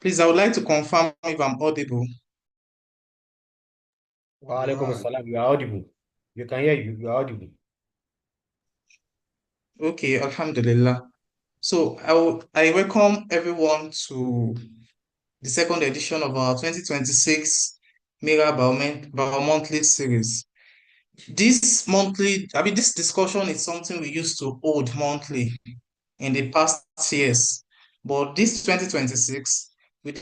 Please, I would like to confirm if I'm audible. Wa alaikum assalam. You are audible. You can hear you. You are audible. Okay, Alhamdulillah. So I welcome everyone to the second edition of our 2026 MIRA Monthly series. This discussion is something we used to hold monthly in the past years. But this 2026, we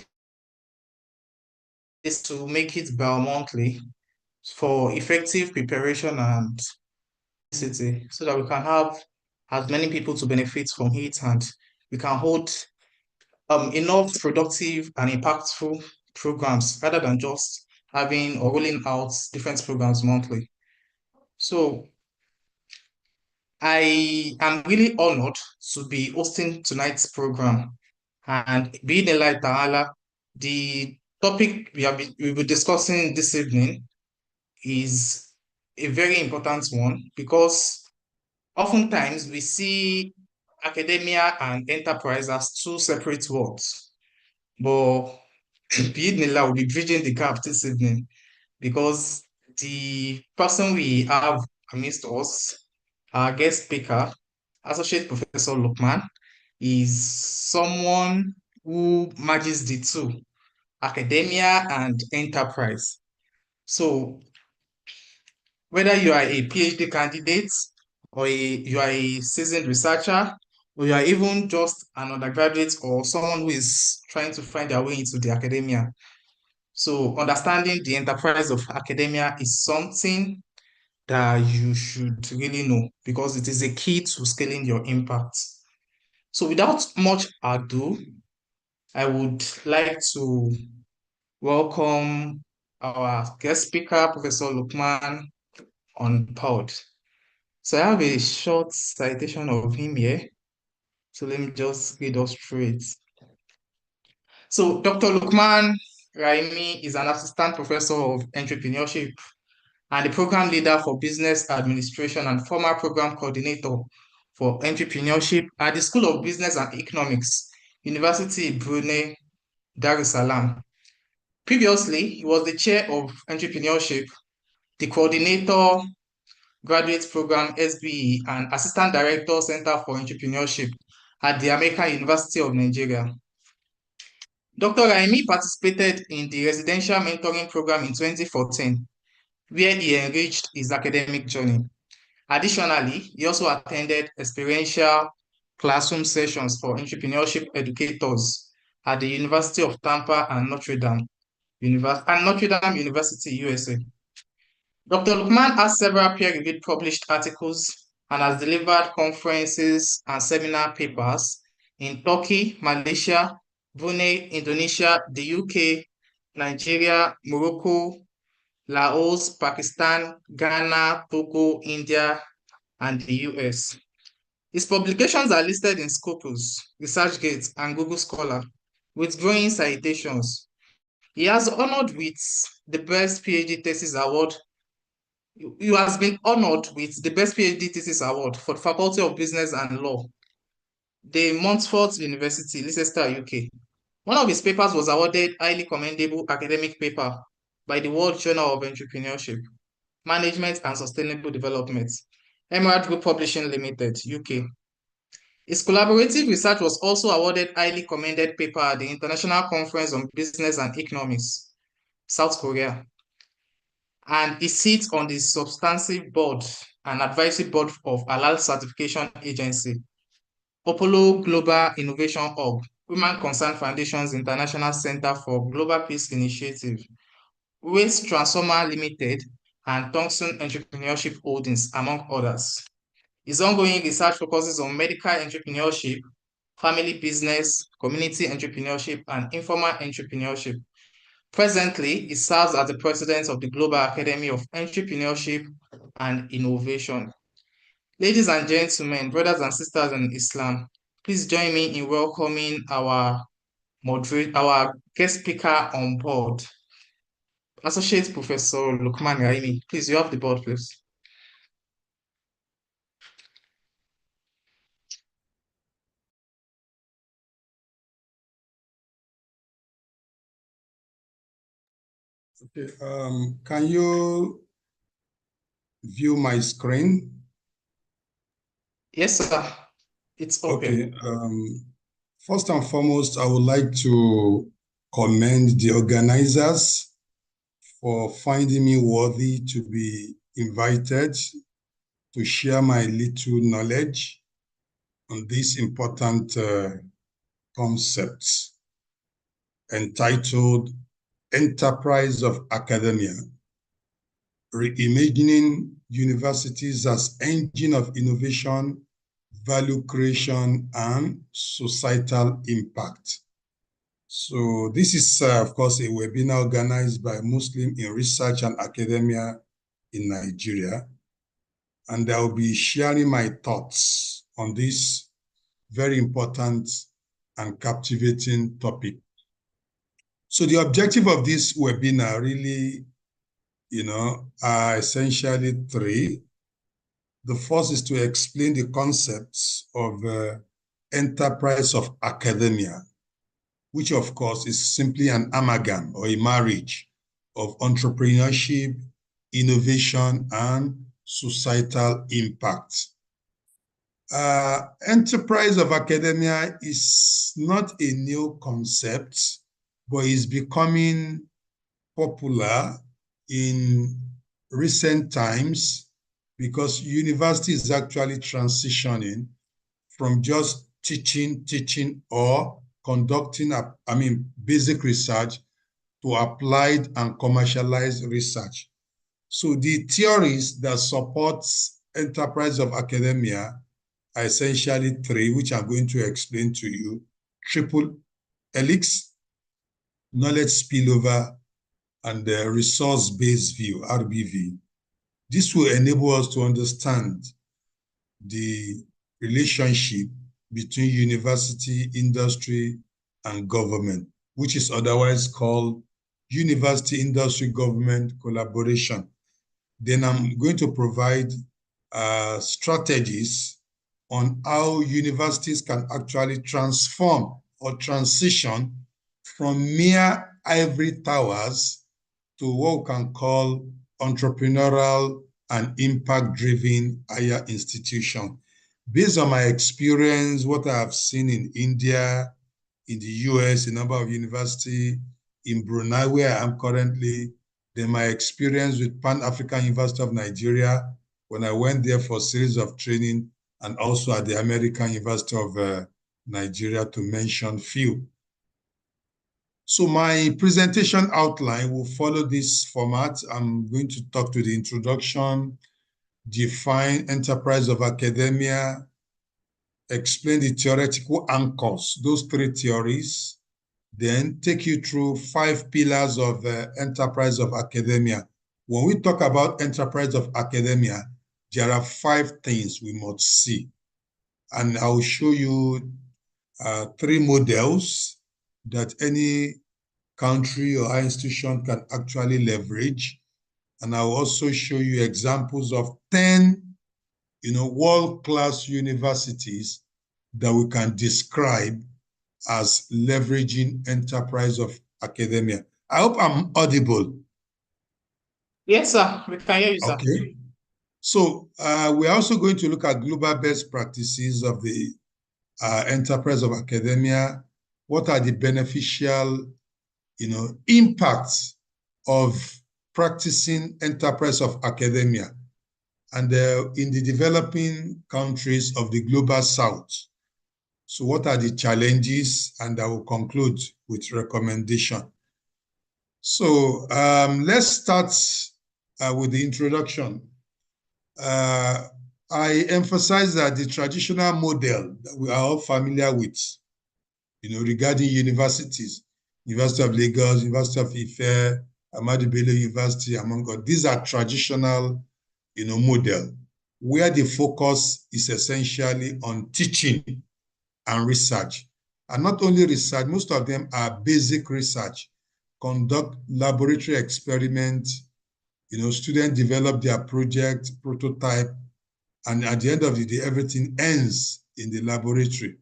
is to make it bi-monthly for effective preparation and city so that we can have as many people to benefit from it and we can hold enough productive and impactful programs rather than just having or rolling out different programs monthly. So I am really honored to be hosting tonight's program and being a light ta'ala, the topic we'll be discussing this evening is a very important one because oftentimes we see academia and enterprise as two separate worlds. But Bidnila will be bridging the gap this evening because the person we have amidst us, our guest speaker, Associate Professor Lukman, is someone who merges the two, academia and enterprise. So whether you are a PhD candidate or you are a seasoned researcher, or you are even just an undergraduate or someone who is trying to find their way into the academia. So understanding the enterprise of academia is something that you should really know because it is a key to scaling your impact. So without much ado, I would like to welcome our guest speaker, Professor Lukman, on pod. So I have a short citation of him here. So let me just read us through it. So Dr. Lukman Raimi is an assistant professor of entrepreneurship and the program leader for business administration and former program coordinator for entrepreneurship at the School of Business and Economics, University Brunei, Dar es Salaam. Previously, he was the chair of entrepreneurship, the coordinator Graduate Program SBE, and Assistant Director Center for Entrepreneurship at the American University of Nigeria. Dr. Raimi participated in the Residential Mentoring Program in 2014, where he enriched his academic journey. Additionally, he also attended experiential classroom sessions for entrepreneurship educators at the University of Tampa and Notre Dame University, USA. Dr. Lukman has several peer-reviewed published articles and has delivered conferences and seminar papers in Turkey, Malaysia, Brunei, Indonesia, the UK, Nigeria, Morocco, Laos, Pakistan, Ghana, Togo, India, and the US. His publications are listed in Scopus, ResearchGate, and Google Scholar, with growing citations. He has honored with the Best PhD Thesis Award You has been honored with the Best PhD Thesis Award for the Faculty of Business and Law, the Montfort University, Leicester, UK. One of his papers was awarded highly commendable academic paper by the World Journal of Entrepreneurship, Management and Sustainable Development, Emerald Group Publishing Limited, UK. His collaborative research was also awarded highly commended paper at the International Conference on Business and Economics, South Korea, and he sits on the substantive board and advisory board of Halal Certification Agency, Apollo Global Innovation Hub, Women Concerned Foundation's International Center for Global Peace Initiative, Waste Transformer Limited, and Tungsten Entrepreneurship Holdings, among others. His ongoing research focuses on medical entrepreneurship, family business, community entrepreneurship, and informal entrepreneurship. Presently, he serves as the president of the Global Academy of Entrepreneurship and Innovation. Ladies and gentlemen, brothers and sisters in Islam, please join me in welcoming our guest speaker on board, Associate Professor Lukman Raimi. Please, you have the board, please. Okay. Can you view my screen? Yes, sir. It's open. Okay. First and foremost, I would like to commend the organizers for finding me worthy to be invited to share my little knowledge on this important concept entitled Enterprise of Academia, Reimagining Universities as Engine of Innovation, Value Creation, and Societal Impact. So this is, of course, a webinar organized by Muslim in Research and Academia in Nigeria. And I will be sharing my thoughts on this very important and captivating topic. So the objective of this webinar really, are essentially three. The first is to explain the concepts of enterprise of academia, which of course is simply an amalgam or a marriage of entrepreneurship, innovation, and societal impact. Enterprise of academia is not a new concept, but is becoming popular in recent times because university is actually transitioning from just teaching or conducting, basic research to applied and commercialized research. So the theories that support enterprise of academia are essentially three, which I'm going to explain to you: triple helix, knowledge spillover, and the resource-based view, RBV. This will enable us to understand the relationship between university, industry, and government, which is otherwise called university, industry, government collaboration. Then I'm going to provide strategies on how universities can actually transform or transition from mere ivory towers to what we can call entrepreneurial and impact-driven higher institution. Based on my experience, what I have seen in India, in the US, a number of universities, in Brunei, where I am currently, then my experience with Pan-African University of Nigeria, when I went there for a series of training, and also at the American University of Nigeria, to mention few. So my presentation outline will follow this format. I'm going to talk to the introduction, define enterprise of academia, explain the theoretical anchors, those three theories, then take you through 5 pillars of enterprise of academia. When we talk about enterprise of academia, there are 5 things we must see. And I'll show you 3 models that any country or institution can actually leverage. And I'll also show you examples of 10, world-class universities that we can describe as leveraging enterprise of academia. I hope I'm audible. Yes, sir. We can hear you, sir. Okay. So we're also going to look at global best practices of the enterprise of academia. What are the beneficial, impacts of practicing enterprise of academia? And in the developing countries of the global south. So what are the challenges? And I will conclude with recommendation. So let's start with the introduction. I emphasize that the traditional model that we are all familiar with, regarding universities, University of Lagos, University of Ife, Ahmadu Bello University, among others, these are traditional, model where the focus is essentially on teaching and research. And not only research, most of them are basic research, conduct laboratory experiments, students develop their project, prototype, and at the end of the day, everything ends in the laboratory.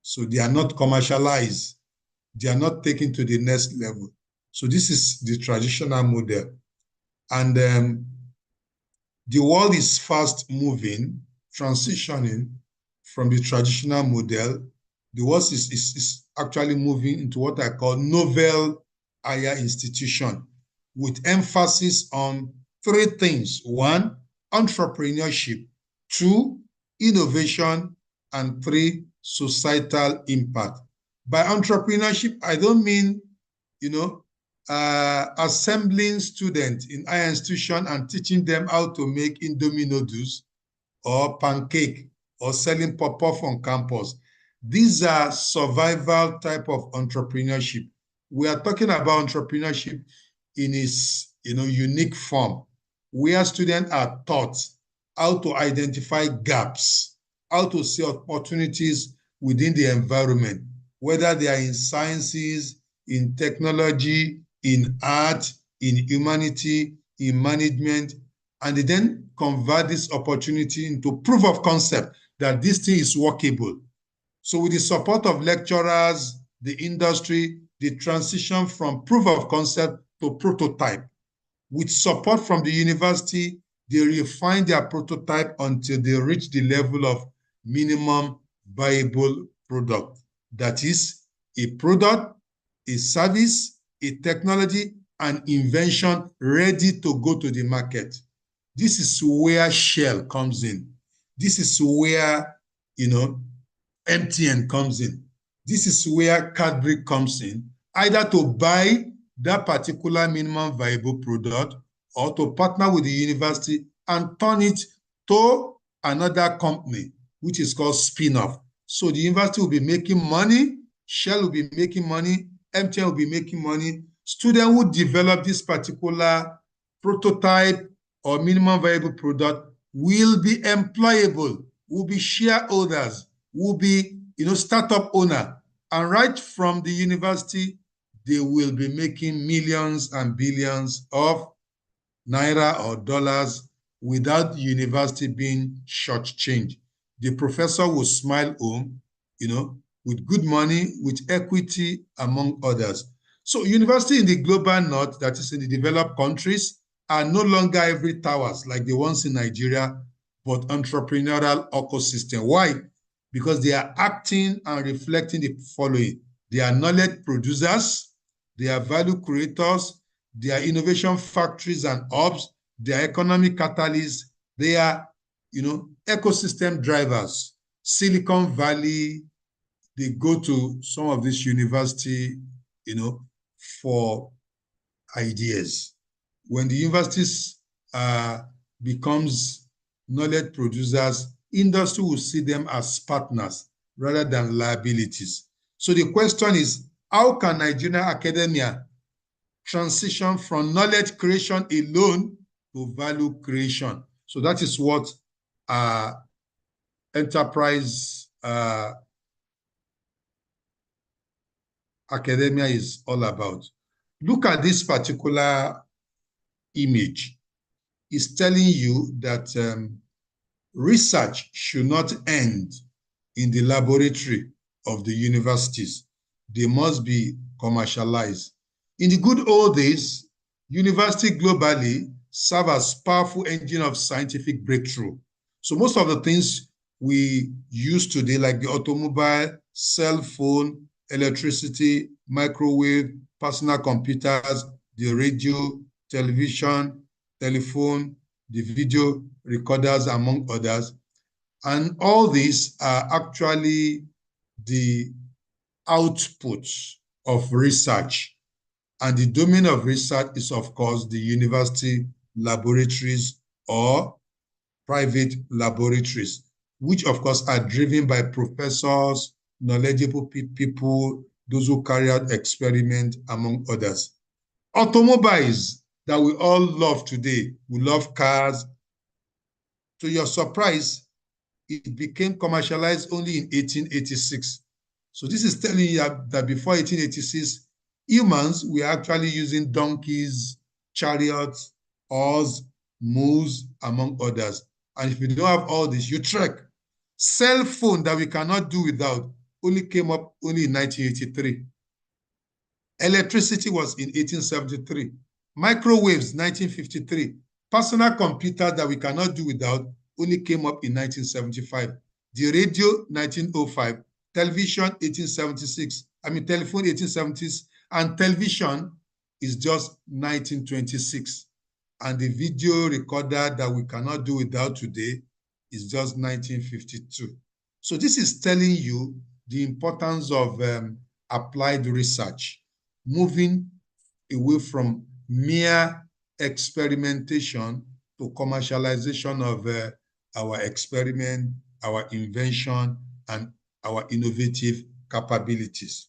So they are not commercialized. They are not taken to the next level. So this is the traditional model. And the world is fast moving, transitioning from the traditional model. The world is actually moving into what I call novel higher institution, with emphasis on three things. One, entrepreneurship. Two, innovation. And three, societal impact. By entrepreneurship, I don't mean, assembling students in higher institution and teaching them how to make Indomie noodles or pancake or selling pop-off on campus. These are survival type of entrepreneurship. We are talking about entrepreneurship in its unique form, where students are taught how to identify gaps, how to see opportunities within the environment, whether they are in sciences, in technology, in art, in humanity, in management, and they then convert this opportunity into proof of concept that this thing is workable. So with the support of lecturers, the industry, the transition from proof of concept to prototype. With support from the university, they refine their prototype until they reach the level of minimum viable product. That is a product, a service, a technology, an invention ready to go to the market. This is where Shell comes in. This is where, MTN comes in. This is where Cadbury comes in, either to buy that particular minimum viable product or to partner with the university and turn it to another company, which is called spin-off. So the university will be making money, Shell will be making money, MTN will be making money. Students who develop this particular prototype or minimum viable product will be employable, will be shareholders, will be startup owner. And right from the university, they will be making millions and billions of naira or dollars without the university being shortchanged. The professor will smile home, with good money, with equity, among others. So university in the global north, that is in the developed countries, are no longer ivory towers like the ones in Nigeria, but entrepreneurial ecosystem. Why? Because they are acting and reflecting the following. They are knowledge producers, they are value creators, they are innovation factories and hubs, they are economic catalysts, they are, ecosystem drivers. Silicon Valley, they go to some of this university, for ideas. When the universities becomes knowledge producers, industry will see them as partners rather than liabilities. So the question is, how can Nigerian academia transition from knowledge creation alone to value creation? So that is what enterprise academia is all about. Look at this particular image. It's telling you that research should not end in the laboratory of the universities. They must be commercialized. In the good old days, university globally serve as powerful engine of scientific breakthrough. So most of the things we use today, like the automobile, cell phone, electricity, microwave, personal computers, the radio, television, telephone, the video recorders, among others. And all these are actually the outputs of research. And the domain of research is, of course, the university laboratories or private laboratories, which, of course, are driven by professors, knowledgeable people, those who carry out experiments, among others. Automobiles that we all love today, we love cars. To your surprise, it became commercialized only in 1886. So this is telling you that before 1886, humans were actually using donkeys, chariots, oars, mules, among others. And if you don't have all this, you trek. Cell phone that we cannot do without only came up only in 1983. Electricity was in 1873. Microwaves, 1953. Personal computers that we cannot do without only came up in 1975. The radio, 1905. Television, 1876. Telephone, 1870s. And television is just 1926. And the video recorder that we cannot do without today is just 1952. So this is telling you the importance of applied research, moving away from mere experimentation to commercialization of our experiment, our invention, and our innovative capabilities.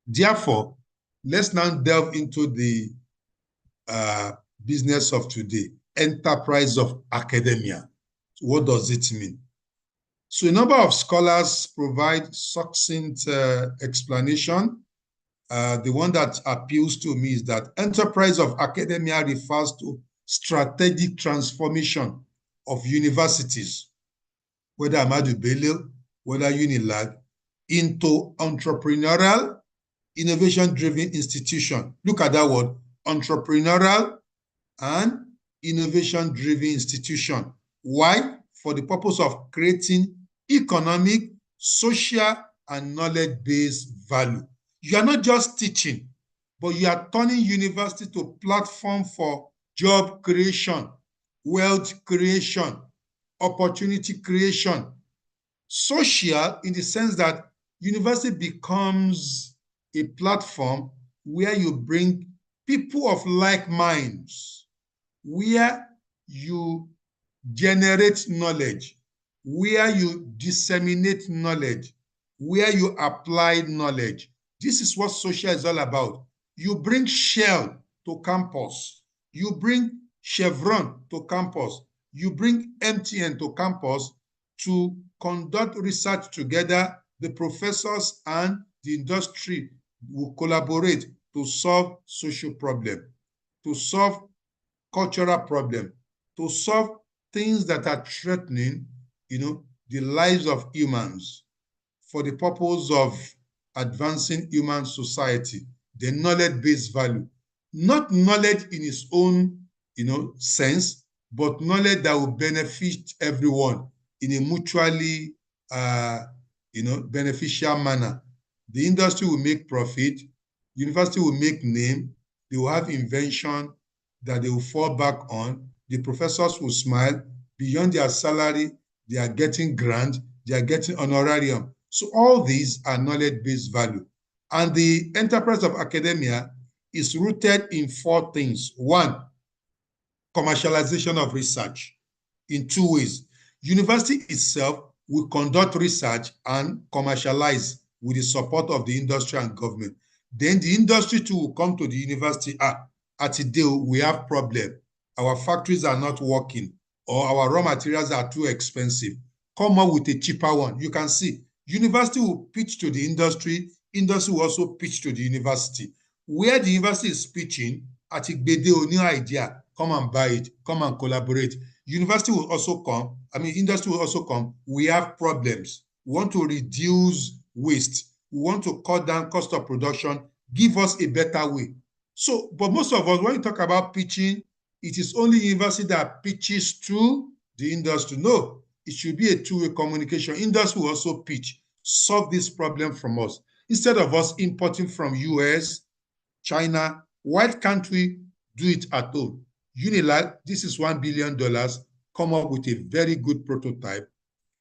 Therefore, let's now delve into the business of today, enterprise of academia. What does it mean? So a number of scholars provide succinct explanation. The one that appeals to me is that enterprise of academia refers to strategic transformation of universities, whether Ahmadu Bello, whether Unilag, into entrepreneurial, innovation-driven institution. Look at that word, entrepreneurial and innovation-driven institution. Why? For the purpose of creating economic, social, and knowledge-based value. You are not just teaching, but you are turning university to a platform for job creation, wealth creation, opportunity creation. Social in the sense that university becomes a platform where you bring people of like minds, where you generate knowledge, where you disseminate knowledge, where you apply knowledge. This is what social is all about. You bring Shell to campus. You bring Chevron to campus. You bring MTN to campus to conduct research together. The professors and the industry will collaborate to solve social problems, to solve cultural problems, to solve things that are threatening, the lives of humans for the purpose of advancing human society, the knowledge-based value. Not knowledge in its own, sense, but knowledge that will benefit everyone in a mutually, beneficial manner. The industry will make profit, university will make name, they will have invention that they will fall back on, the professors will smile, beyond their salary, they are getting grant, they are getting honorarium. So all these are knowledge-based value. And the enterprise of academia is rooted in 4 things. 1, commercialization of research in 2 ways. University itself will conduct research and commercialize with the support of the industry and government. Then the industry too will come to the university. At today, we have problem. Our factories are not working, or our raw materials are too expensive. Come up with a cheaper one. You can see, university will pitch to the industry will also pitch to the university. Where the university is pitching, at Igbede or new idea, come and buy it, come and collaborate. University will also come, industry will also come. We have problems. We want to reduce waste. We want to cut down cost of production. Give us a better way. So, but most of us, when you talk about pitching, it is only university that pitches to the industry. No, it should be a two-way communication. Industry will also pitch, solve this problem from us. Instead of us importing from US, China, why can't we do it at home? Unilag, this is $1 billion, come up with a very good prototype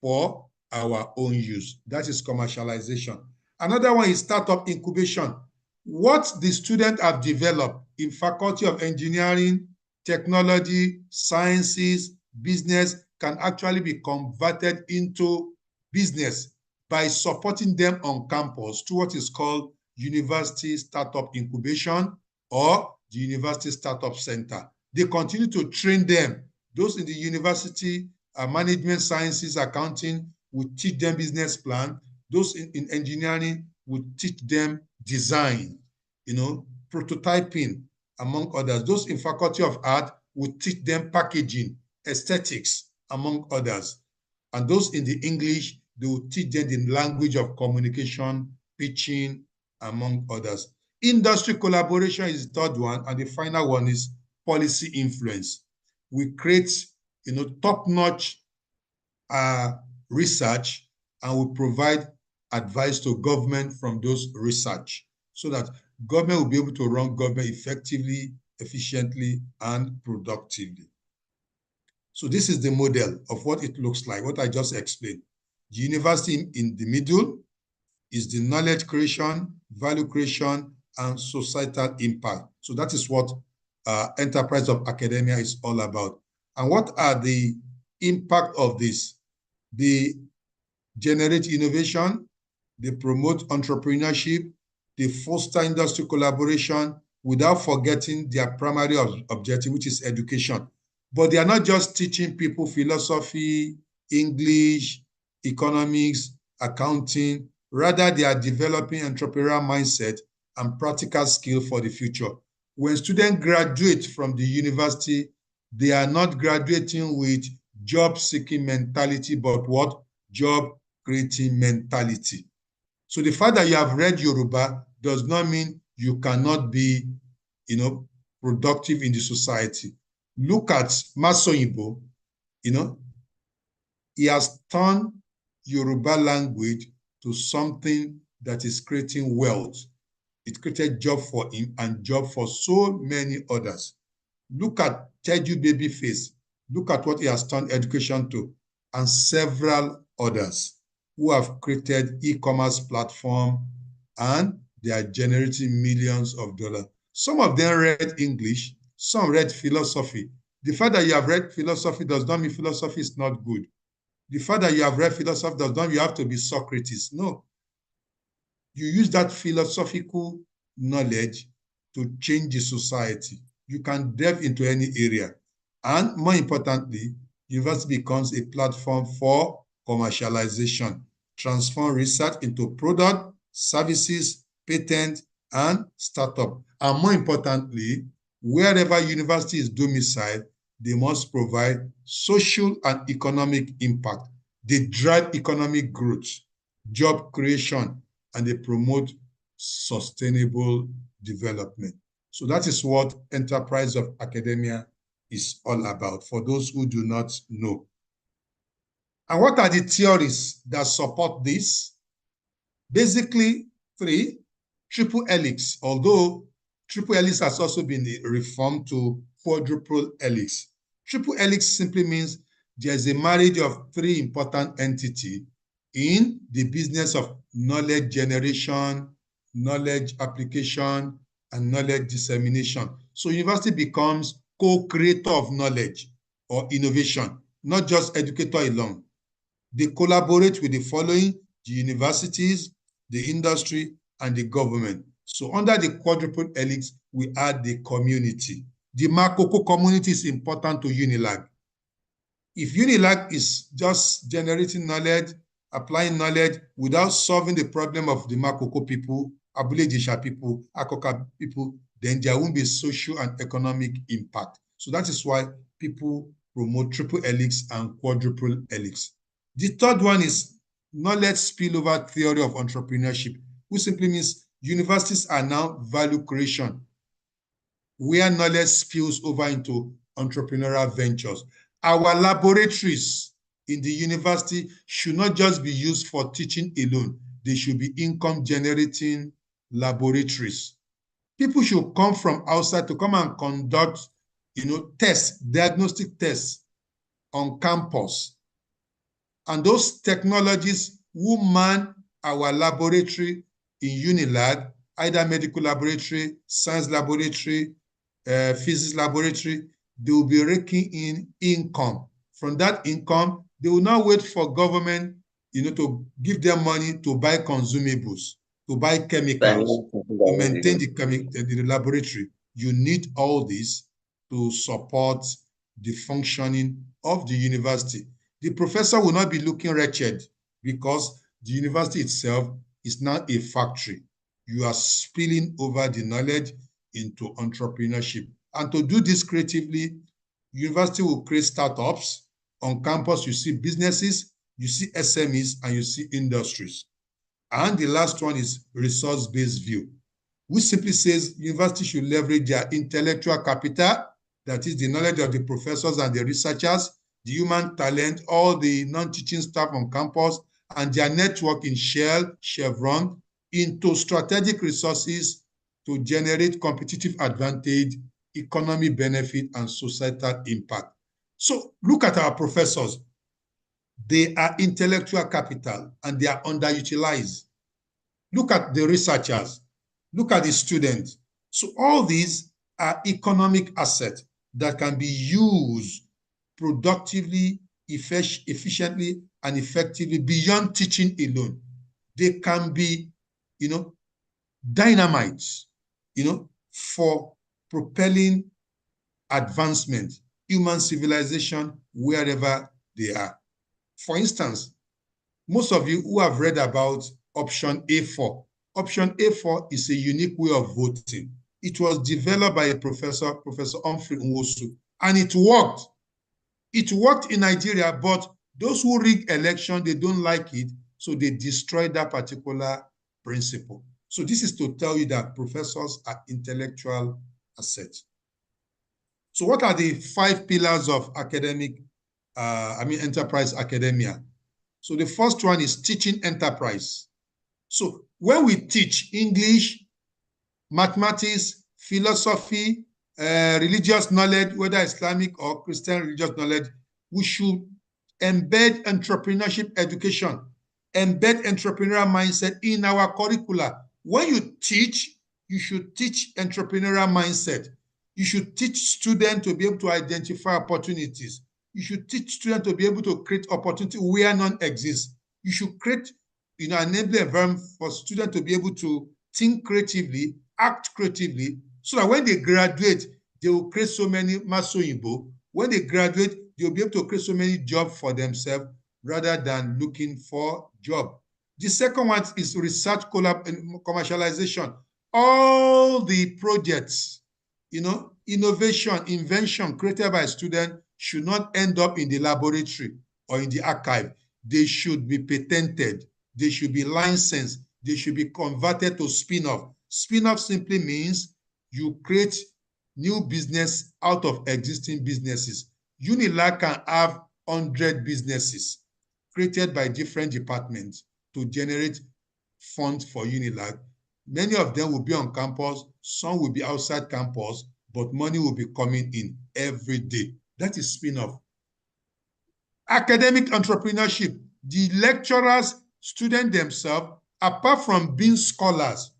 for our own use. That is commercialization. Another one is startup incubation. What the students have developed in Faculty of Engineering, Technology, Sciences, Business can actually be converted into business by supporting them on campus to what is called University Startup Incubation or the University Startup Center. They continue to train them. Those in the university, management sciences, accounting, will teach them business plan. Those in engineering will teach them design, prototyping, among others. Those in Faculty of Art will teach them packaging, aesthetics, among others. And those in the English, they will teach them the language of communication, pitching, among others. Industry collaboration is the third one, and the final one is policy influence. We create, top-notch research, and we provide advice to government from those research so that government will be able to run government effectively, efficiently, and productively. So this is the model of what it looks like, what I just explained. The university in the middle is the knowledge creation, value creation, and societal impact. So that is what enterprise of academia is all about. And what are the impact of this? They generate innovation, they promote entrepreneurship, they foster industry collaboration without forgetting their primary objective, which is education. But they are not just teaching people philosophy, English, economics, accounting. Rather, they are developing entrepreneurial mindset and practical skill for the future. When students graduate from the university, they are not graduating with job-seeking mentality, but what? Job-creating mentality. So the fact that you have read Yoruba does not mean you cannot be, productive in the society. Look at Masoyibo, he has turned Yoruba language to something that is creating wealth. It created job for him and job for so many others. Look at Teju Babyface. Look at what he has turned education to, and several others who have created e-commerce platform, and they are generating millions of dollars. Some of them read English, some read philosophy. The fact that you have read philosophy does not mean philosophy is not good. The fact that you have read philosophy does not mean you have to be Socrates. No. You use that philosophical knowledge to change the society. You can delve into any area. And more importantly, university becomes a platform for commercialization, transform research into product, services, patent, and startup. And more importantly, wherever university is domiciled, they must provide social and economic impact. They drive economic growth, job creation, and they promote sustainable development. So that is what enterprise of academia is all about, for those who do not know. And what are the theories that support this? Basically, three: triple helix, although triple helix has also been reformed to quadruple helix. Triple helix simply means there's a marriage of three important entities in the business of knowledge generation, knowledge application, and knowledge dissemination. So university becomes co-creator of knowledge or innovation, not just educator alone. They collaborate with the following: the universities, the industry, and the government. So under the quadruple helix, we add the community. The Makoko community is important to Unilag. If Unilag is just generating knowledge, applying knowledge without solving the problem of the Makoko people, Abule Jisha people, Akoka people, then there won't be social and economic impact. So that is why people promote triple helix and quadruple helix. The third one is knowledge spillover theory of entrepreneurship, which simply means universities are now value creation, where knowledge spills over into entrepreneurial ventures. Our laboratories in the university should not just be used for teaching alone. They should be income-generating laboratories. People should come from outside to come and conduct, tests, diagnostic tests on campus. And those technologies will man our laboratory in Unilag, either medical laboratory, science laboratory, physics laboratory. They will be raking in income. From that income, they will not wait for government, to give them money to buy consumables, to buy chemicals, to maintain the laboratory. You need all this to support the functioning of the university. The professor will not be looking wretched because the university itself is not a factory. You are spilling over the knowledge into entrepreneurship. And to do this creatively, university will create startups. On campus, you see businesses, you see SMEs, and you see industries. And the last one is resource-based view. which simply says university should leverage their intellectual capital, that is the knowledge of the professors and the researchers, the human talent, all the non-teaching staff on campus, and their network in Shell, Chevron, into strategic resources to generate competitive advantage, economic benefit, and societal impact. So look at our professors. They are intellectual capital and they are underutilized. Look at the researchers. Look at the students. So all these are economic assets that can be used productively, efficiently, and effectively beyond teaching alone. They can be, dynamites, for propelling advancement, human civilization, wherever they are. For instance, most of you who have read about option A4. Option A4 is a unique way of voting. It was developed by a professor, Professor Humphrey Nwosu, and it worked. It worked in Nigeria, but those who rig election, they don't like it, so they destroyed that particular principle. So this is to tell you that professors are intellectual assets. So what are the 5 pillars of enterprise academia? So the first one is teaching enterprise. So when we teach English, mathematics, philosophy, religious knowledge, whether Islamic or Christian religious knowledge, we should embed entrepreneurship education, embed entrepreneurial mindset in our curricula. When you teach, you should teach entrepreneurial mindset. You should teach students to be able to identify opportunities. You should teach students to be able to create opportunity where none exists. You should create, enable environment for students to be able to think creatively, act creatively, so that when they graduate, they will create so many masoyibo. When they graduate, they'll be able to create so many jobs for themselves rather than looking for job. The second one is research commercialization. All the projects, innovation, invention created by students should not end up in the laboratory or in the archive. They should be patented. They should be licensed. They should be converted to spin-off. Spin-off simply means you create new business out of existing businesses. UNILAG can have 100 businesses created by different departments to generate funds for UNILAG. Many of them will be on campus, some will be outside campus, but money will be coming in every day. That is spin-off. Academic entrepreneurship. The lecturers, students themselves, apart from being scholars,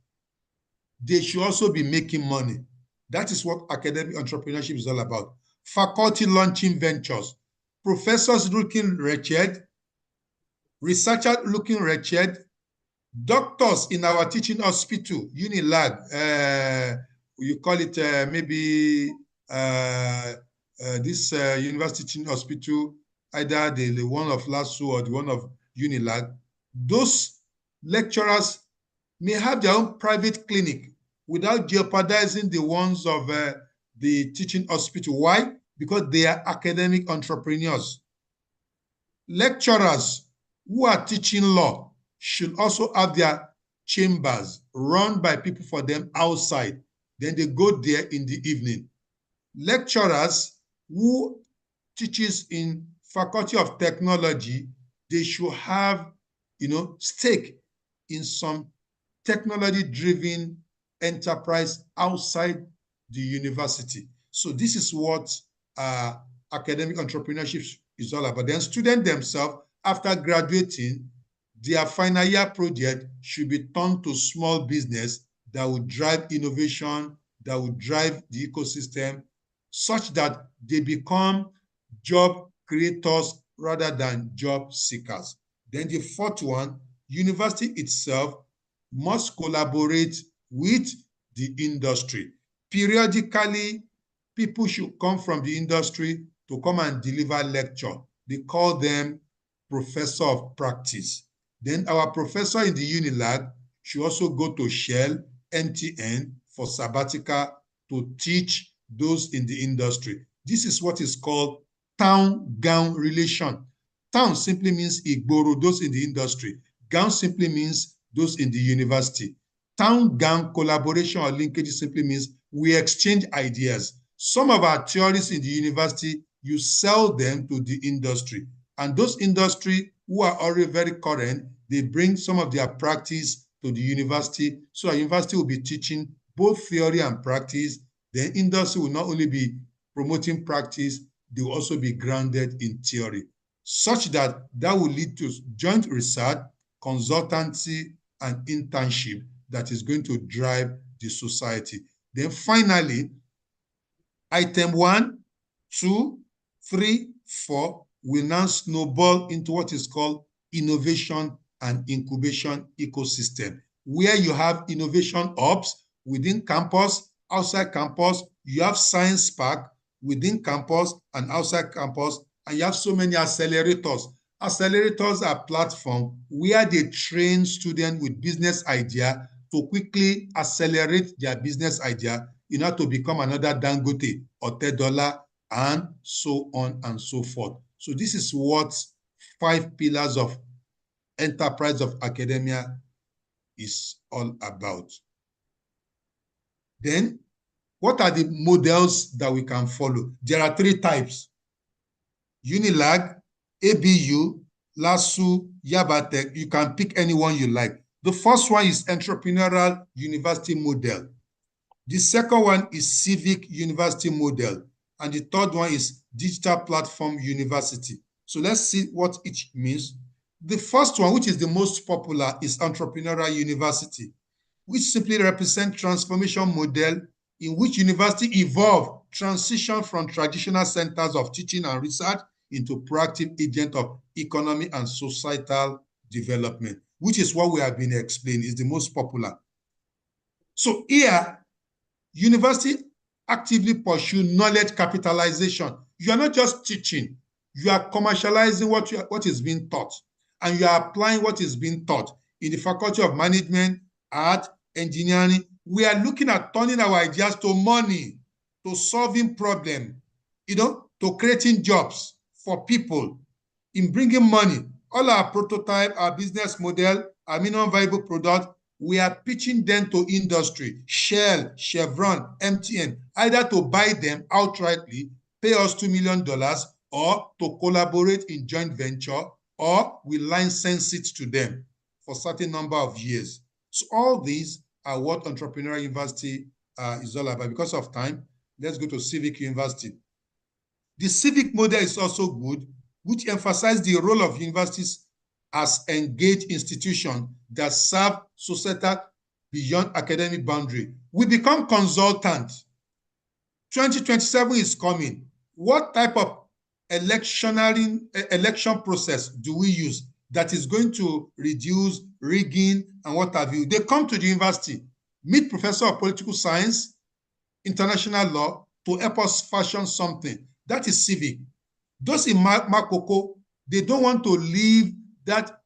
they should also be making money. That is what academic entrepreneurship is all about. Faculty launching ventures. Professors looking wretched, researchers looking wretched, doctors in our teaching hospital, UNILAG, you call it this university teaching hospital, either the one of LASU or the one of UNILAG, those lecturers may have their own private clinic without jeopardizing the ones of the teaching hospital. Why? Because they are academic entrepreneurs. Lecturers who are teaching law should also have their chambers run by people for them outside. Then they go there in the evening. Lecturers who teaches in Faculty of Technology, they should have, stake in some technology-driven enterprise outside the university. So this is what academic entrepreneurship is all about. Then students themselves, after graduating, their final year project should be turned to small business that will drive innovation, that will drive the ecosystem, such that they become job creators rather than job seekers. Then the fourth one, university itself must collaborate with the industry. Periodically, people should come from the industry to come and deliver lecture. They call them professor of practice. Then our professor in the UNILAG should also go to Shell, MTN for sabbatical to teach those in the industry. This is what is called town-gown relation. Town simply means Igboro, those in the industry. Gown simply means those in the university. Town-gang collaboration or linkage simply means we exchange ideas. Some of our theories in the university, you sell them to the industry. And those industry who are already very current, they bring some of their practice to the university. So our university will be teaching both theory and practice. The industry will not only be promoting practice, they will also be grounded in theory, such that will lead to joint research, consultancy, and internship that is going to drive the society. Then finally, item 1, 2, 3, 4 will now snowball into what is called innovation and incubation ecosystem, where you have innovation hubs within campus, outside campus, you have science park within campus and outside campus, and you have so many accelerators. Accelerators are platforms where they train students with business idea to quickly accelerate their business idea in order to become another Dangote or $10, and so on and so forth. So this is what 5 pillars of enterprise of academia is all about. Then, what are the models that we can follow? There are 3 types: Unilag, ABU, LASU, Yabatech. You can pick any one you like. The first one is entrepreneurial university model. The second one is civic university model. And the third one is digital platform university. So let's see what each means. The first one, which is the most popular, is entrepreneurial university, which simply represents transformation model in which university evolve, transition from traditional centers of teaching and research into proactive agent of economic and societal development, which is what we have been explaining, is the most popular. So here, university actively pursue knowledge capitalization. You are not just teaching, you are commercializing what is being taught, and you are applying what is being taught in the Faculty of Management, Art, Engineering. We are looking at turning our ideas to money, to solving problems, to creating jobs for people, in bringing money. All our prototype, our business model, our minimum viable product, we are pitching them to industry, Shell, Chevron, MTN, either to buy them outrightly, pay us $2 million, or to collaborate in joint venture, or we license it to them for a certain number of years. So all these are what entrepreneurial university is all about. Because of time, let's go to civic university. The civic model is also good, which emphasizes the role of universities as engaged institutions that serve society beyond academic boundary. We become consultant. 2027 is coming. What type of election process do we use that is going to reduce rigging and what have you? They come to the university, meet professor of political science, international law, to help us fashion something. That is civic. Those in Makoko, they don't want to leave that,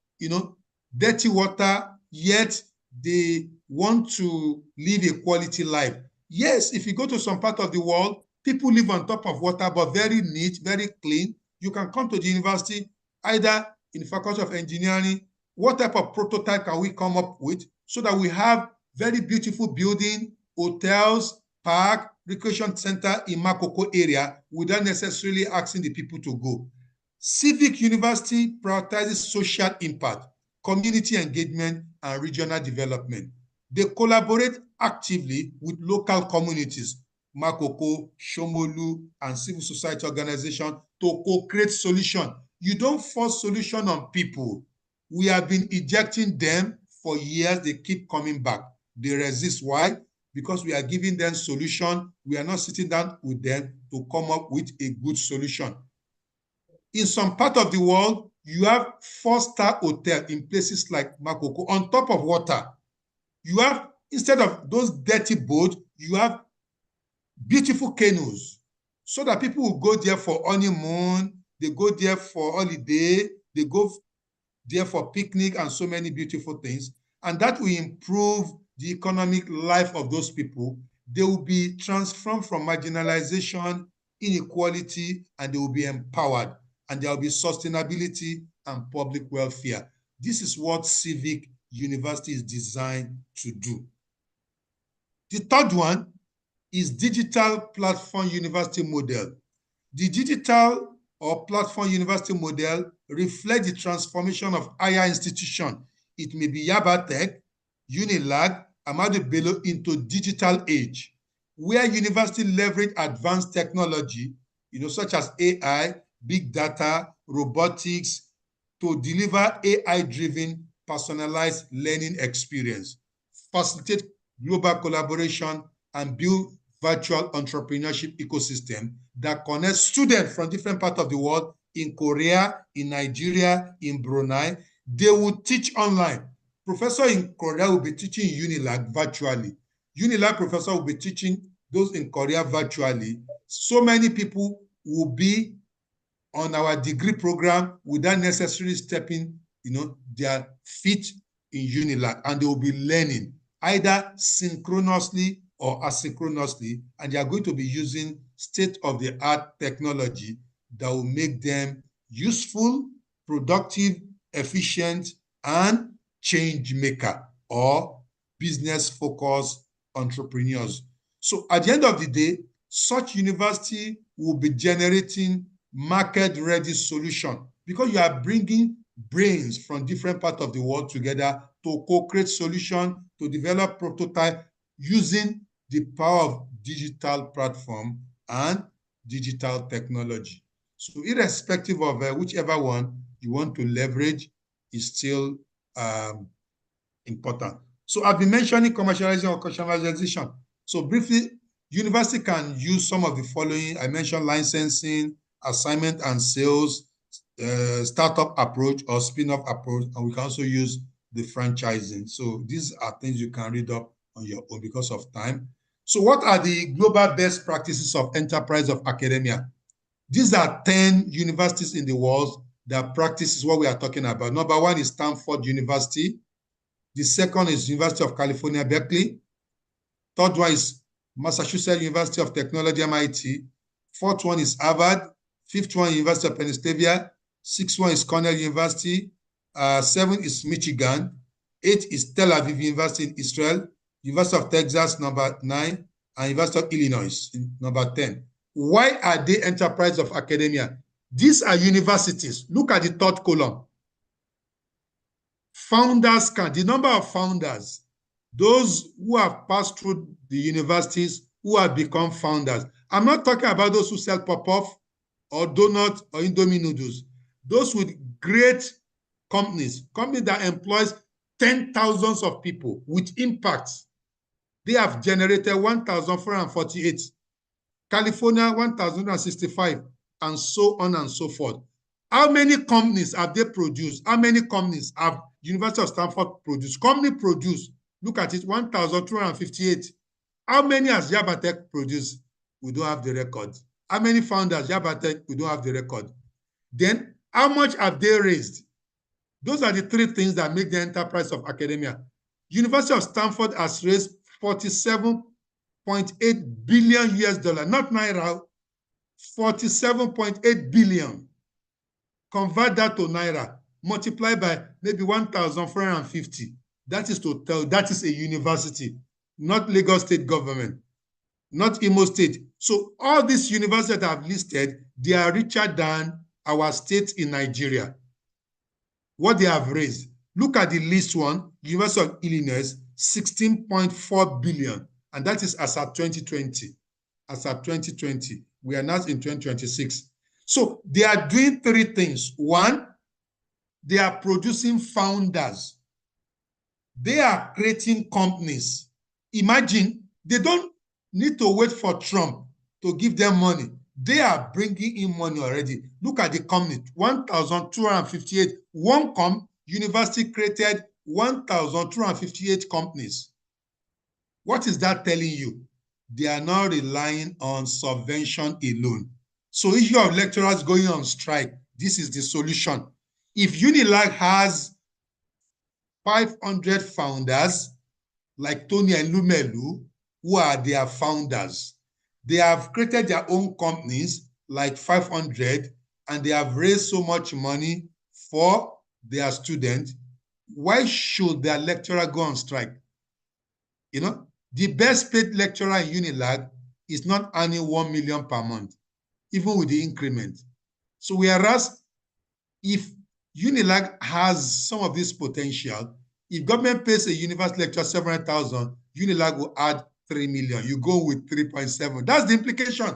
dirty water, yet they want to live a quality life. Yes, if you go to some part of the world, people live on top of water, but very neat, very clean. You can come to the university, either in the Faculty of Engineering. What type of prototype can we come up with so that we have very beautiful building, hotels, park, recreation center in Makoko area without necessarily asking the people to go? Civic university prioritizes social impact, community engagement, and regional development. They collaborate actively with local communities, Makoko, Shomolu, and civil society organizations to co-create solutions. You don't force solution on people. We have been ejecting them for years. They keep coming back. They resist. Why? Because we are giving them solution. We are not sitting down with them to come up with a good solution. In some part of the world, you have 4-star hotel in places like Makoko on top of water. You have, instead of those dirty boats, you have beautiful canoes, so that people will go there for honeymoon, they go there for holiday, they go there for picnic and so many beautiful things. And that will improve the economic life of those people. They will be transformed from marginalization, inequality, and they will be empowered. And there will be sustainability and public welfare. This is what civic university is designed to do. The third one is digital platform university model. The digital or platform university model reflects the transformation of higher institution. It may be Yaba Tech, Unilag, Ahmadu Bello into digital age, where university leverage advanced technology, such as AI, big data, robotics, to deliver AI-driven personalized learning experience, facilitate global collaboration, and build virtual entrepreneurship ecosystem that connects students from different parts of the world in Korea, in Nigeria, in Brunei. They will teach online. Professor in Korea will be teaching Unilag virtually. Unilag professor will be teaching those in Korea virtually. So many people will be on our degree program without necessarily stepping, their feet in Unilag, and they will be learning either synchronously or asynchronously, and they are going to be using state-of-the-art technology that will make them useful, productive, efficient, and change maker or business-focused entrepreneurs. So at the end of the day, such university will be generating market-ready solution because you are bringing brains from different parts of the world together to co-create solution, to develop prototype using the power of digital platform and digital technology. So irrespective of whichever one you want to leverage is still important. So I've been mentioning commercializing or commercialization. So briefly, university can use some of the following. I mentioned licensing, assignment and sales, startup approach or spin-off approach, and we can also use the franchising. So these are things you can read up on your own because of time. So what are the global best practices of enterprise of academia? These are 10 universities in the world that practices what we are talking about. Number one is Stanford University. The second is University of California, Berkeley. Third one is Massachusetts University of Technology, MIT. Fourth one is Harvard. Fifth one, University of Pennsylvania. Sixth one is Cornell University. Seven is Michigan. Eight is Tel Aviv University in Israel. University of Texas, number 9. And University of Illinois, number 10. Why are they enterprise of academia? These are universities. Look at the third column. Founders count, the number of founders, those who have passed through the universities, who have become founders. I'm not talking about those who sell pop-off or donuts or Indomie noodles. Those with great companies that employs 10,000s of people with impact. They have generated 1,448. California, 1,065, and so on and so forth. How many companies have they produced? How many companies have University of Stanford produced? Company produced, look at it, 1,258. How many has Yaba Tech produced? We don't have the record. How many founders Yaba Tech? We don't have the record. Then, how much have they raised? Those are the three things that make the enterprise of academia. University of Stanford has raised 47.8 billion US dollar, not Naira, 47.8 billion. Convert that to Naira, multiply by maybe 1,450. That is to tell, that is a university, not Lagos State government, not Imo State. So all these universities that I've listed, they are richer than our state in Nigeria. What they have raised. Look at the least one, University of Illinois, 16.4 billion. And that is as at 2020. As at 2020. We are now in 2026. So they are doing three things. One, they are producing founders. They are creating companies. Imagine, they don't need to wait for Trump to give them money. They are bringing in money already. Look at the company, 1,258. One university created 1,258 companies. What is that telling you? They are not relying on subvention alone. So if you have lecturers going on strike, this is the solution. If Unilag has 500 founders, like Tony and Lumelu, who are their founders, they have created their own companies, like 500, and they have raised so much money for their students. Why should their lecturer go on strike? The best paid lecturer in Unilag is not earning 1 million per month, even with the increment. So whereas if Unilag has some of this potential, if government pays a university lecturer 700,000, Unilag will add 3 million. You go with 3.7. That's the implication.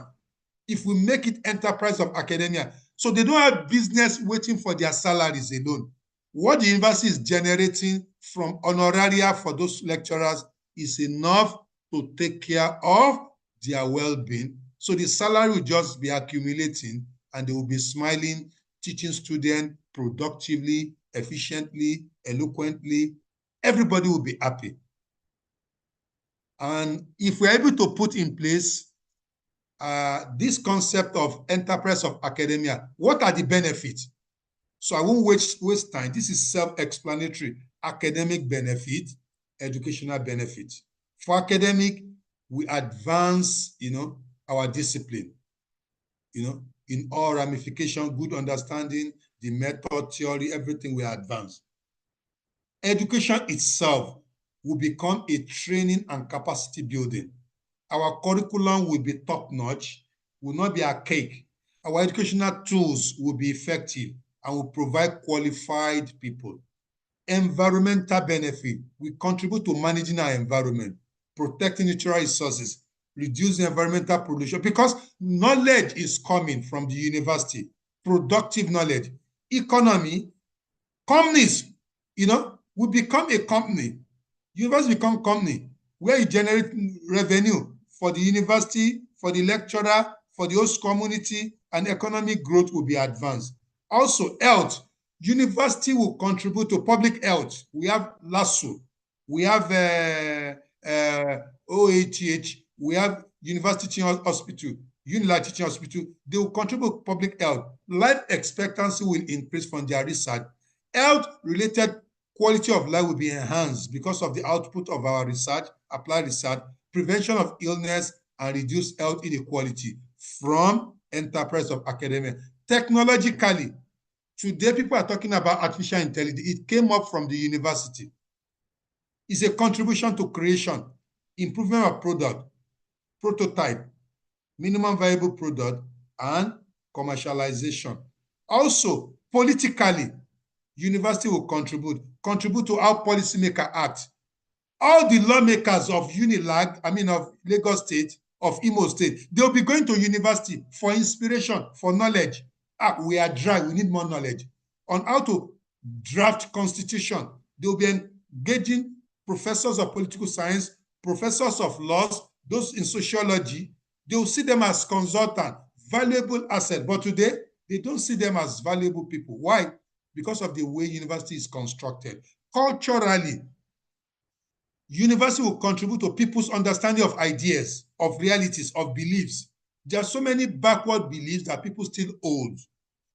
If we make it enterprise of academia, so they don't have business waiting for their salaries alone. What the university is generating from honoraria for those lecturers is enough to take care of their well-being. So the salary will just be accumulating and they will be smiling, teaching students productively, efficiently, eloquently. Everybody will be happy. And if we're able to put in place this concept of enterprise of academia, what are the benefits? So I won't waste time. This is self-explanatory. Academic benefit, educational benefit. For academic, we advance, our discipline, in all ramifications, good understanding, the method, theory, everything we advance. Education itself will become a training and capacity building. Our curriculum will be top-notch, will not be archaic. Our educational tools will be effective and will provide qualified people. Environmental benefit, we contribute to managing our environment, protecting natural resources, reducing environmental pollution, because knowledge is coming from the university, productive knowledge. Economy, companies, will become a company. University become company where you generate revenue for the university, for the lecturer, for the host community, and economic growth will be advanced. Also, health. University will contribute to public health. We have LASU, we have OATH, we have University Teaching Hospital, Unilag Teaching Hospital. They will contribute to public health. Life expectancy will increase from their research. Health-related quality of life will be enhanced because of the output of our research, applied research, prevention of illness, and reduced health inequality from enterprise of academia. Technologically, today people are talking about artificial intelligence. It came up from the university. It's a contribution to creation, improvement of product, prototype, minimum viable product, and commercialization. Also, politically, university will contribute to how policymakers act. All the lawmakers of Unilag, of Lagos State, of Imo State, they'll be going to university for inspiration, for knowledge. We are dry, we need more knowledge. On how to draft constitution, they'll be engaging professors of political science, professors of laws, those in sociology. They'll see them as consultants, valuable asset. But today, they don't see them as valuable people. Why? Because of the way university is constructed. Culturally, university will contribute to people's understanding of ideas, of realities, of beliefs. There are so many backward beliefs that people still hold.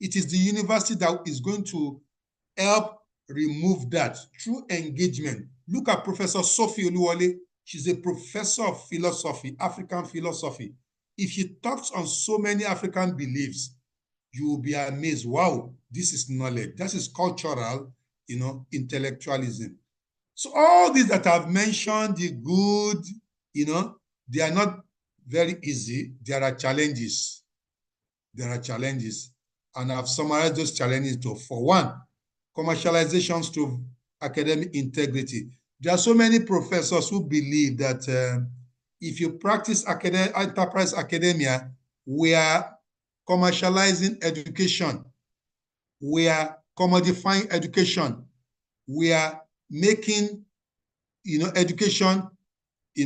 It is the university that is going to help remove that through engagement. Look at Professor Sophie Oluwole. She's a professor of philosophy, African philosophy. If she talks on so many African beliefs, you will be amazed. Wow, this is knowledge. This is cultural, intellectualism. So all these that I've mentioned, the good, they are not very easy. There are challenges. And I've summarized those challenges to, for one, commercializations to academic integrity. There are so many professors who believe that if you practice enterprise academia, we are commercializing education. We are commodifying education. We are making, education,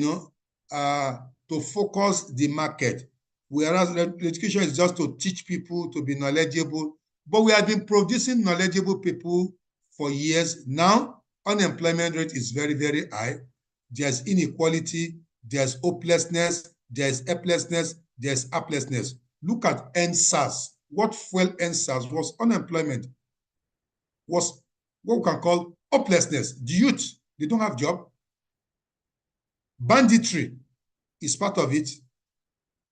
to focus the market. Whereas education is just to teach people to be knowledgeable. But we have been producing knowledgeable people for years. Now, unemployment rate is very, very high. There's inequality. There's hopelessness. There's helplessness. There's helplessness. Look at NSAS. What fueled NSAS was unemployment, was what we can call hopelessness. The youth, they don't have job. Banditry is part of it.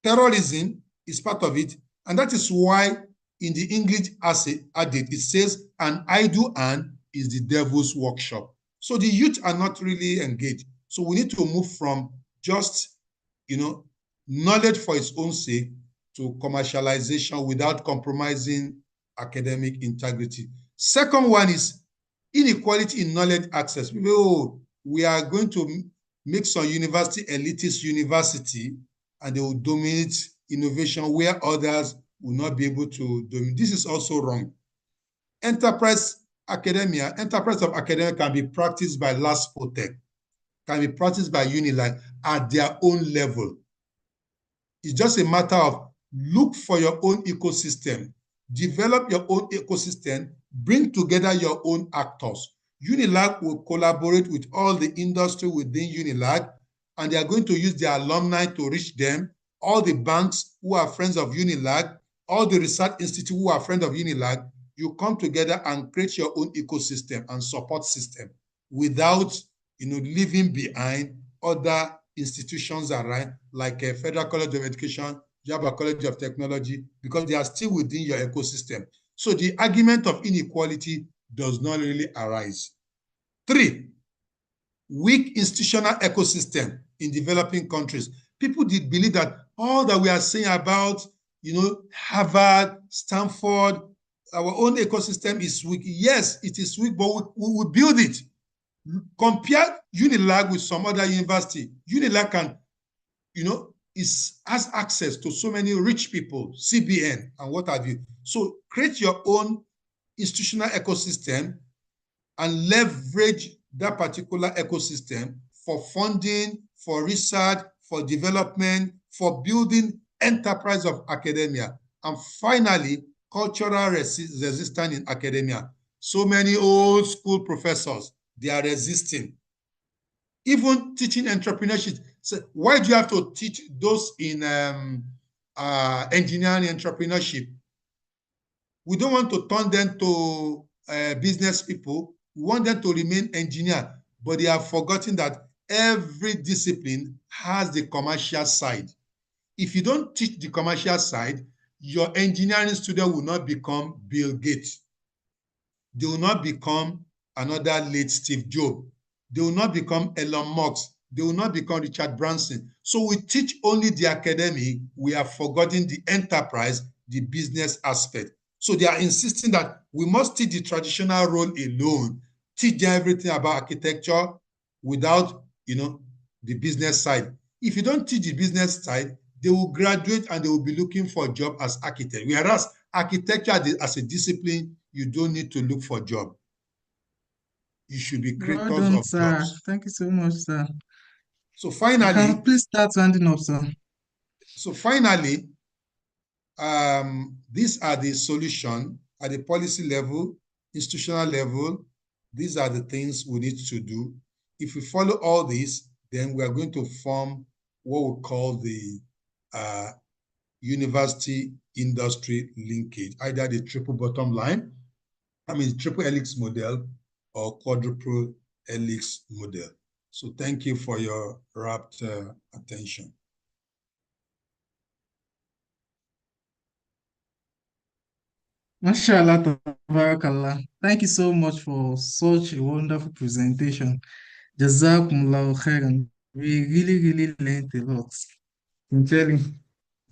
Terrorism is part of it. And that is why in the English adage, it says, an idle hand is the devil's workshop. So the youth are not really engaged. So we need to move from just, knowledge for its own sake to commercialization without compromising academic integrity. Second one is inequality in knowledge access. We are going to make some university elitist university, and they will dominate innovation where others will not be able to dominate. This is also wrong. Enterprise of academia can be practiced by LASPOTECH, can be practiced by UNILAG at their own level. It's just a matter of look for your own ecosystem, develop your own ecosystem, bring together your own actors. UNILAG will collaborate with all the industry within UNILAG, and they are going to use their alumni to reach them, all the banks who are friends of UNILAG, all the research institutes who are friends of UNILAG. You come together and create your own ecosystem and support system without, leaving behind other institutions around, like a Federal College of Education, Jaba College of Technology, because they are still within your ecosystem. So the argument of inequality does not really arise. 3, weak institutional ecosystem in developing countries. People did believe that all that we are saying about, Harvard, Stanford, our own ecosystem is weak. Yes, it is weak, but we will build it. Compare UNILAG with some other university. UNILAG can, has access to so many rich people, CBN, and what have you. So create your own institutional ecosystem and leverage that particular ecosystem for funding, for research, for development, for building enterprise of academia. And finally, cultural resistance in academia. So many old school professors, they are resisting. Even teaching entrepreneurship. So why do you have to teach those in engineering entrepreneurship? We don't want to turn them to business people. We want them to remain engineers, but they have forgotten that every discipline has the commercial side. If you don't teach the commercial side, your engineering student will not become Bill Gates. They will not become another late Steve Jobs. They will not become Elon Musk. They will not become Richard Branson. So we teach only the academic. We have forgotten the enterprise, the business aspect. So they are insisting that we must teach the traditional role alone, teach them everything about architecture without, the business side. If you don't teach the business side, they will graduate and they will be looking for a job as architect. Whereas architecture as a discipline, you don't need to look for a job. You should be Well creators done, of sir. jobs. Thank you so much, sir. So You finally, can please start rounding up, sir. These are the solution at the policy level, institutional level. These are the things we need to do. If we follow all this, then we are going to form what we call the university industry linkage, either the triple bottom line, triple helix model, or quadruple helix model. So thank you for your rapt attention. Mashallah, tabarakallah. Thank you so much for such a wonderful presentation. Jazakumullahu khairan. We really learned a lot. Sincerely.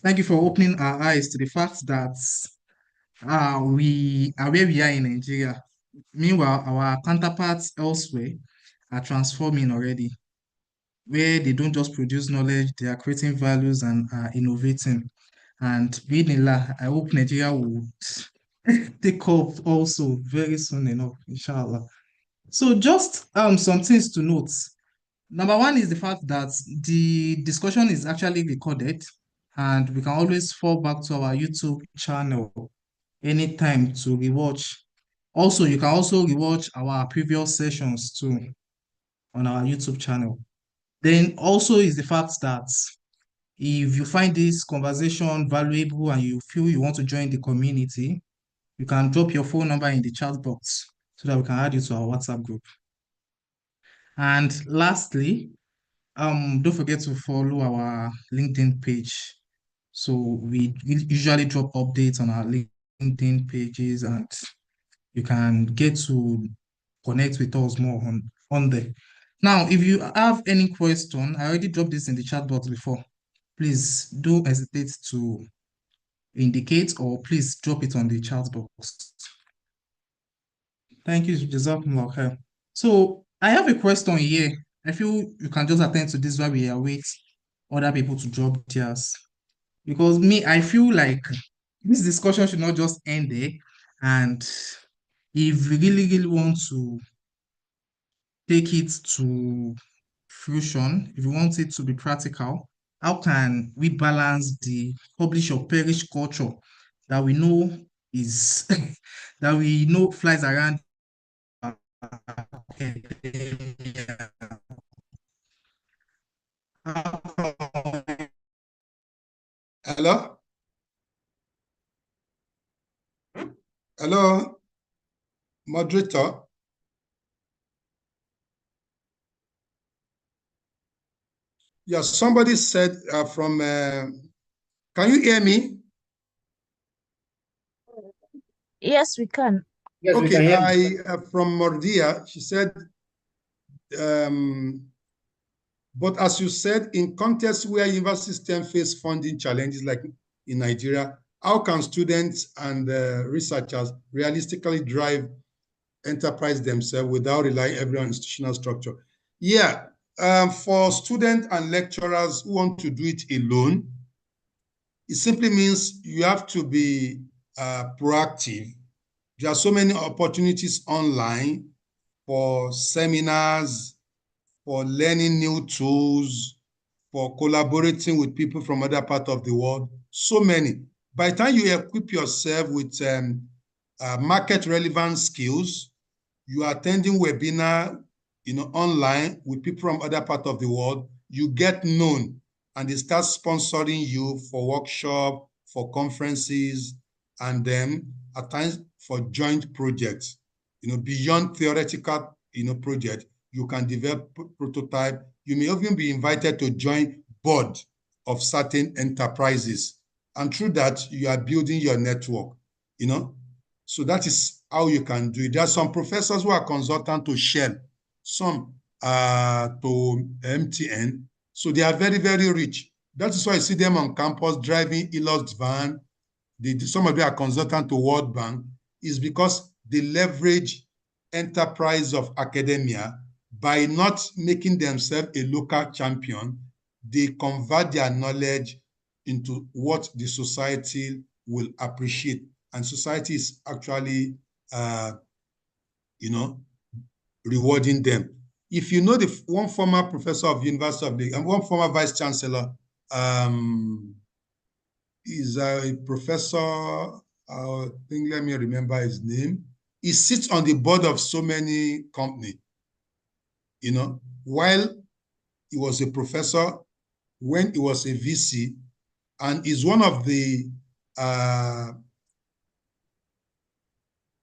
Thank you for opening our eyes to the fact that we are where we are in Nigeria. Meanwhile, our counterparts elsewhere are transforming already, where they don't just produce knowledge, they are creating values and are innovating. And Bismillah, I hope Nigeria will take off also very soon enough, inshallah. So just some things to note. Number one is the fact that the discussion is actually recorded, and we can always fall back to our YouTube channel anytime to rewatch. Also, you can also rewatch our previous sessions too on our YouTube channel. Then also is the fact that if you find this conversation valuable and you feel you want to join the community, you can drop your phone number in the chat box so that we can add you to our WhatsApp group. And lastly, don't forget to follow our LinkedIn page. So we usually drop updates on our LinkedIn pages, and you can get to connect with us more on there. Now, if you have any question, I already dropped this in the chat box before. Please don't hesitate to indicate, or please drop it on the chat box. Thank you, Jazakumullah khair. So I have a question here. I feel you can just attend to this while we await other people to drop theirs. Because me, I feel like this discussion should not just end there. And if we really, really want to take it to fruition, if you want it to be practical, how can we balance the publish or perish culture that we know is that we know flies around academia? Hello? Hello, moderator. Yeah, somebody said can you hear me? Yes, we can. Yes, we can Okay, hear you. from Mordia, she said, but as you said, in contexts where university system face funding challenges like in Nigeria, how can students and researchers realistically drive enterprise themselves without relying heavily on institutional structure? Yeah, for students and lecturers who want to do it alone, it simply means you have to be proactive. There are so many opportunities online for seminars, for learning new tools, for collaborating with people from other parts of the world. So many. By the time you equip yourself with market relevant skills, you are attending webinar, online with people from other parts of the world, you get known and they start sponsoring you for workshop, for conferences, and then at times for joint projects. Beyond theoretical, project, you can develop prototype. You may even be invited to join board of certain enterprises. And through that, you are building your network, So that is how you can do it. There are some professors who are consultant to Shell, some to MTN. So they are very, very rich. That is why I see them on campus driving Elon's van. Some of them are consultant to World Bank, is because they leverage enterprise of academia by not making themselves a local champion. They convert their knowledge into what the society will appreciate. And society is actually, rewarding them. If you know one former professor of University of Lagos and one former vice chancellor, is a professor, I think, let me remember his name. He sits on the board of so many companies, while he was a professor, when he was a VC, and is one of the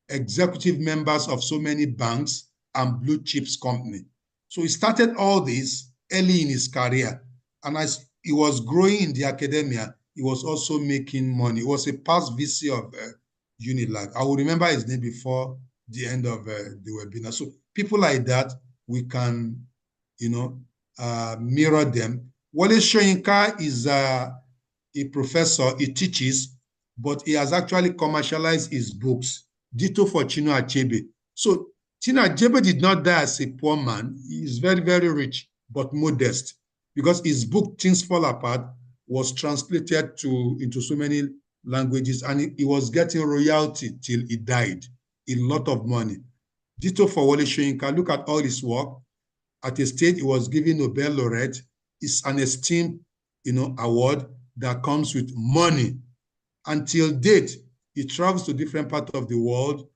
executive members of so many banks and blue chips company. So he started all this early in his career. And as he was growing in the academia, he was also making money. He was a past VC of Unilag. I will remember his name before the end of the webinar. So people like that, we can, mirror them. Wale Soyinka is a professor, he teaches, but he has actually commercialized his books. Ditto for Chinua Achebe. So Chinua Achebe did not die as a poor man. He is very, very rich, but modest, because his book, Things Fall Apart, was translated into so many languages, and he was getting royalty till he died, a lot of money. Ditto for Wole Soyinka. Look at all his work. At a stage, he was given Nobel laureate. It's an esteemed, award that comes with money. Until date, he travels to different parts of the world,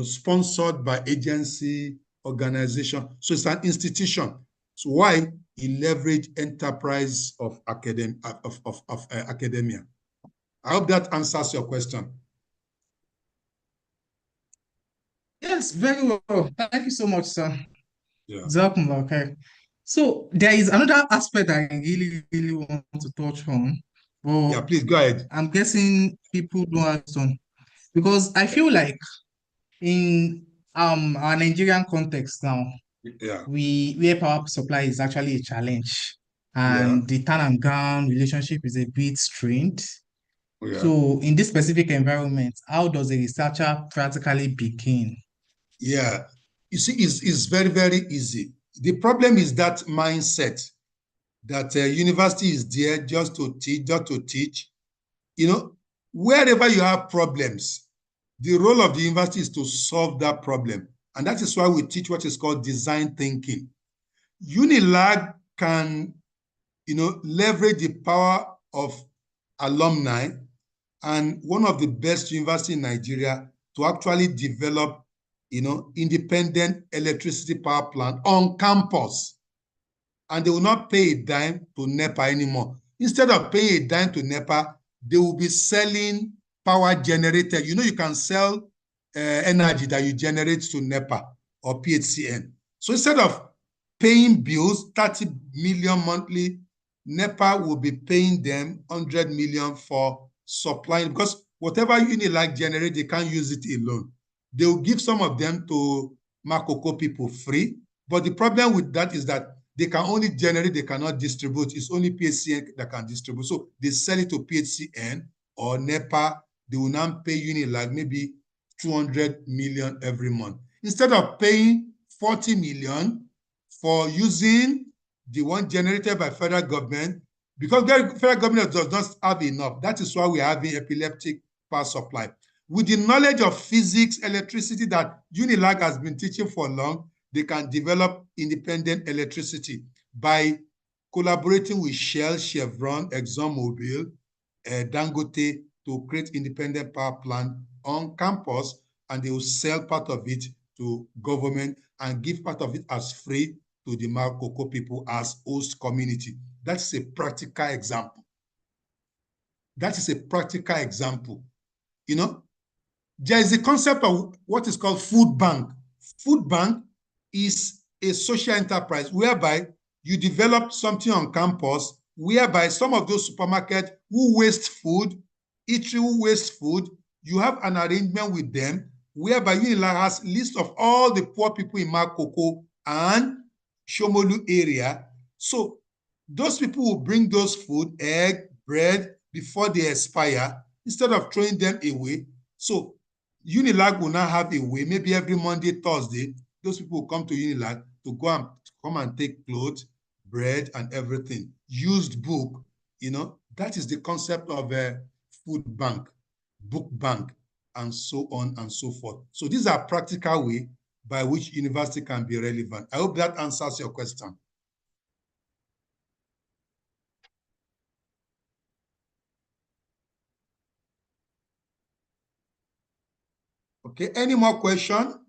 sponsored by agency, organization. So it's an institution. So why? He leveraged enterprise of academia. I hope that answers your question. Yes, very well. Thank you so much, sir. Yeah. Jazakumullah khair. So there is another aspect I really, really want to touch on, Yeah, but please go ahead. I'm guessing people don't understand, because I feel like in our Nigerian context now, Yeah. where power supply is actually a challenge, Yeah. and the turn and gown relationship is a bit strained. Yeah. So in this specific environment, how does a researcher practically begin? Yeah. You see, it's very, very easy. The problem is that mindset that university is there just to teach, just to teach. You know, wherever you have problems, the role of the university is to solve that problem. And that is why we teach what is called design thinking. Unilag can, leverage the power of alumni and one of the best universities in Nigeria to actually develop, independent electricity power plant on campus. And they will not pay a dime to NEPA anymore. Instead of paying a dime to NEPA, they will be selling power generated. You can sell energy that you generate to NEPA or PHCN. So instead of paying bills, 30 million monthly, NEPA will be paying them 100 million for supplying, because whatever Unilag generate, they can't use it alone. They will give some of them to Makoko people free. But the problem with that is that they can only generate, they cannot distribute. It's only PHCN that can distribute. So they sell it to PHCN or NEPA. They will now pay Unilag maybe 200 million every month. Instead of paying 40 million for using the one generated by federal government, because the federal government does not have enough. That is why we are having epileptic power supply. With the knowledge of physics, electricity that Unilag has been teaching for long, they can develop independent electricity by collaborating with Shell, Chevron, ExxonMobil, Dangote to create independent power plant on campus, and they will sell part of it to government and give part of it as free to the Makoko people as host community. That's a practical example. That is a practical example. There is a concept of what is called food bank. Food bank is a social enterprise whereby you develop something on campus, whereby some of those supermarkets who waste food, eatery who waste food, you have an arrangement with them whereby Unilag has a list of all the poor people in Makoko and Shomolu area. So those people will bring those food, egg, bread, before they expire, instead of throwing them away. So Unilag will now have a way, maybe every Monday, Thursday, those people will come to Unilag to come and take clothes, bread, and everything. Used book, that is the concept of a food bank, book bank, and so on and so forth. So these are practical way by which university can be relevant. I hope that answers your question. Okay, any more question?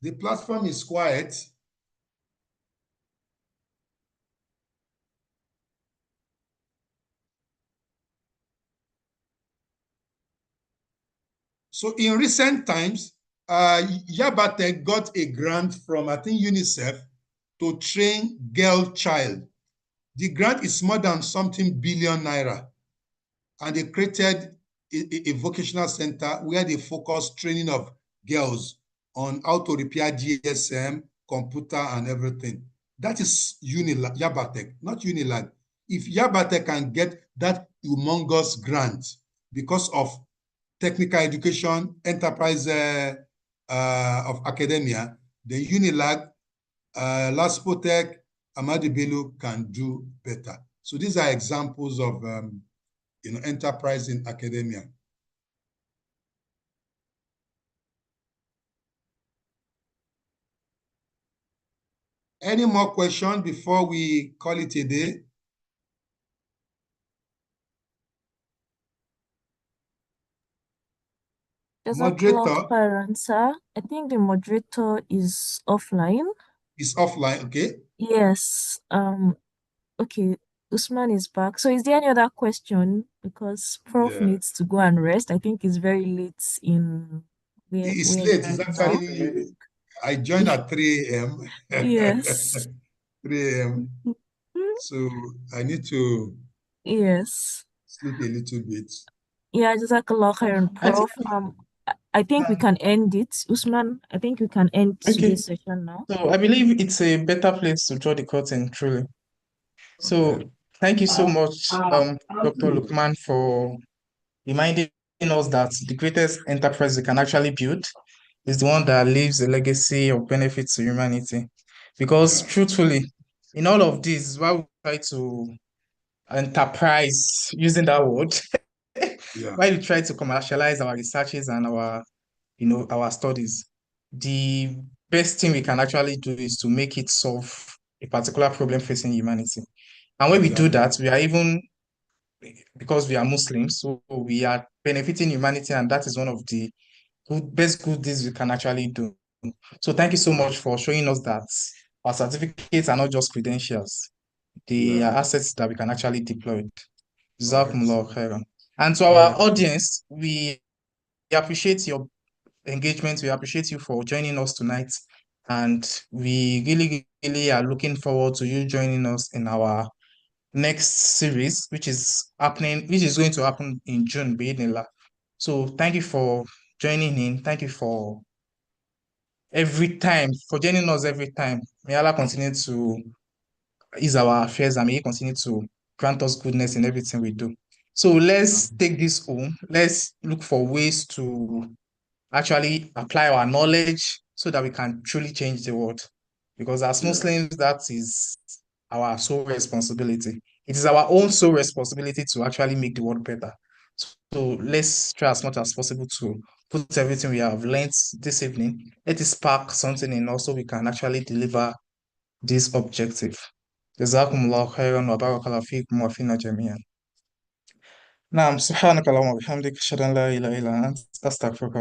The platform is quiet. So in recent times, Yabate got a grant from, I think, UNICEF to train girl child. The grant is more than something billion naira. And they created a vocational center where they focus training of girls on how to repair GSM, computer, and everything. That is Yabatek, not Unilag. If Yabatek can get that humongous grant because of technical education, enterprise of academia, then Unilag, Laspotech, Amadi Bello can do better. So these are examples of enterprise in academia. Any more questions before we call it a day? Moderator Sir. I think the moderator is offline. is offline, okay? Yes. Okay. Usman is back. So is there any other question? Because Prof needs to go and rest. I think it's very late in It's where late. he It's is. actually, I joined at 3 a.m. Yes. 3 a.m. So I need to Yes. sleep a little bit. Yeah, Jazakallah khairan, I think Prof. I think we can end it. Usman, I think we can end Okay. today's session now. So I believe it's a better place to draw the curtain, truly. So thank you so much, Dr. Lukman, for reminding us that the greatest enterprise we can actually build is the one that leaves a legacy of benefits to humanity. Because truthfully, in all of this, while we try to enterprise, using that word, Yeah. while we try to commercialize our researches and our studies, the best thing we can actually do is to make it solve a particular problem facing humanity. And when we do that, we are even, because we are Muslims, so we are benefiting humanity, and that is one of the best good deeds we can actually do. So thank you so much for showing us that our certificates are not just credentials. They are assets that we can actually deploy. Jazakumullah khairan. And to our audience, we appreciate your engagement. We appreciate you for joining us tonight. And we really, really are looking forward to you joining us in our next series, which is going to happen in June, Bismillah. So thank you for joining in. Thank you for joining us every time. May Allah continue to ease our affairs and may He continue to grant us goodness in everything we do. So let's take this home. Let's look for ways to actually apply our knowledge so that we can truly change the world. Because as Muslims, that is our sole responsibility. It is our own sole responsibility to actually make the world better. So let's try as much as possible to put everything we have learned this evening. Let it spark something in us so we can actually deliver this objective. Jazakumullah khairan wa barakallahu feekum wa fina jami'an. Naam, subhanaka Allahumma wa bihamdik, ashhadu an la ilaha illa anta, astaghfiruka